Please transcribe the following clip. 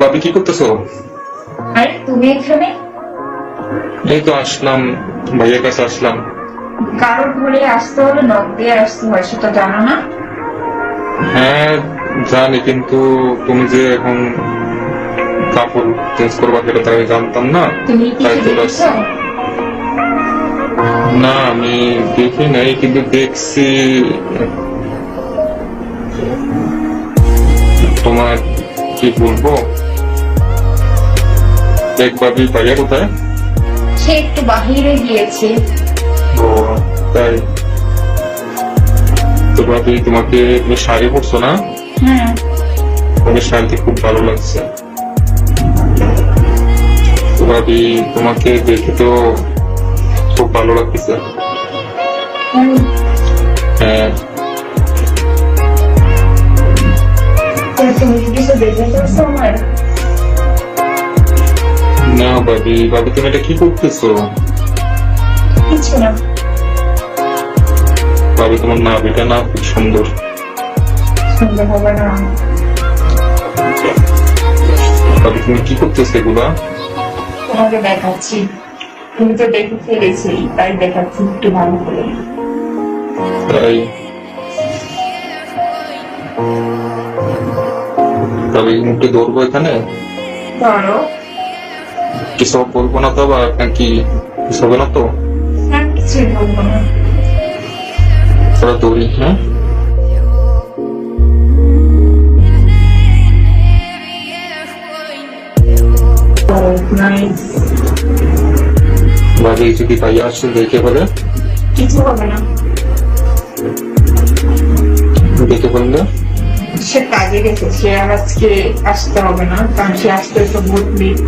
ভাবি কি করতেছো? আরে তুমি এখানে? এই তো আসলাম, ভাইয়ের কাছে আসলাম। কারোর ঘরে আসতে হলে নখ দিয়ে আসতে হয়, সেটা জানো না? হ্যাঁ জানি, কিন্তু তুমি যে এখন কাপড় চেঞ্জ করবা সেটা তো আমি জানতাম না, তুমি কি তাই চলে দেখেছো? আসছি। না আমি দেখি নাই, কিন্তু দেখছি। তোমার কি বলবো, দেখ ভাবি ভাইয়া কোথায়? সে একটু বাহিরে গিয়েছে। ও তাই। তো ভাবি তোমাকে, তুমি শাড়ি পরছো না? হ্যাঁ, তোমার শাড়িতে খুব ভালো লাগছে। তো ভাবি তোমাকে দেখে তো খুব ভালো লাগতেছে। হ্যাঁ। তুমি কি কিছু দেখে ফেলছো আমার? না ভাবি, ভাবি তুমি এটা কি করতেছো? কিছু না। ভাবি তোমার নাভিটা না খুব সুন্দর। সুন্দর হবে না? ভাবি তুমি কি করতেছো এগুলা? তোমাকে দেখাচ্ছি। তুমি তো দেখে ফেলেছি, তাই দেখাচ্ছি একটু ভালো করে। তাই? ভাবি মুখে ধরবো এখানে? ধরো। কিছু বলবো না তো, বা কি কিছু হবে না তো? আর কিছুই বলবো না। ওরা দৌড়ি, হ্যাঁ। নাইস। ভাবি যদি ভাইয়া আসছে দেখে বলে? কিছু হবে না। দেখে বললে? সে কাজে গেছে, সে আর আজকে আসতে হবে না, কারণ সে আসতে তো বহুত লেট।